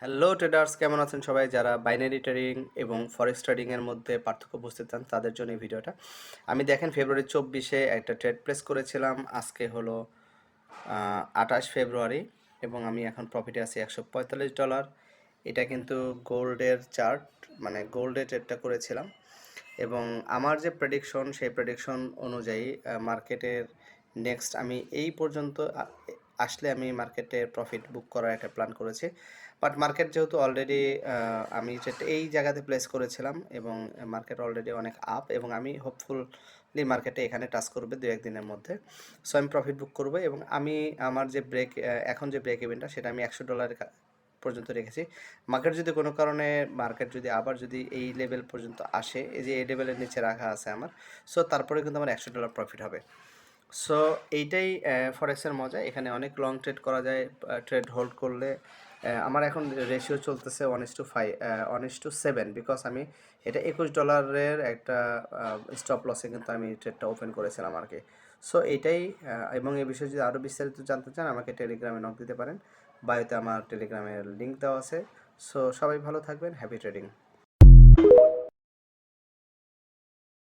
Hello traders, কেমন আছেন সবাই? যারা বাইনারি ট্রেডিং এবং ফরেক্স ট্রেডিং এর মধ্যে পার্থক্য বুঝতে চান তাদের জন্য এই ভিডিওটা। আমি দেখেন ফেব্রুয়ারি 24-এ একটা ট্রেড প্লেস করেছিলাম। আজকে হলো 28 ফেব্রুয়ারি এবং আমি এখন প্রফিটে আছি $145। এটা কিন্তু গোল্ডের চার্ট, মানে গোল্ডে ট্রেডটা করেছিলাম এবং আমার যে প্রেডিকশন সেই প্রেডিকশন অনুযায়ী মার্কেটের নেক্সট আমি এই পর্যন্ত আসলে আমি মার্কেটে প্রফিট বুক করার একটা প্ল্যান করেছি। বাট মার্কেট যেহেতু অলরেডি আমি যেটা এই জায়গাতে প্লেস করেছিলাম এবং মার্কেট অলরেডি অনেক আপ এবং আমি হোপফুলি মার্কেটে এখানে টাচ করবে দু একদিনের মধ্যে। সো আমি প্রফিট বুক করবো এবং আমি আমার যে এখন যে ব্রেক ইভেন্টটা সেটা আমি $100 পর্যন্ত রেখেছি। মার্কেট যদি কোনো কারণে যদি আবার যদি এই লেভেল পর্যন্ত আসে, এই যে এই লেভেলের নিচে রাখা আছে আমার, সো তারপরে কিন্তু আমার $100 প্রফিট হবে। সো এইটাই ফরেক্সের মজা। এখানে অনেক লং ট্রেড করা যায়। ট্রেড হোল্ড করলে আমার এখন রেশিও চলতেছে 1:5 1:7, বিকজ আমি এটা $21 একটা স্টপ লসে কিন্তু আমি ট্রেডটা ওপেন করেছিলাম আর কি। সো এইটাই এবং এই বিষয়ে যদি আরও বিস্তারিত জানতে চান আমাকে টেলিগ্রামে নক দিতে পারেন। বায়োতে আমার টেলিগ্রামের লিঙ্ক দেওয়া আছে। সো সবাই ভালো থাকবেন। Happy trading.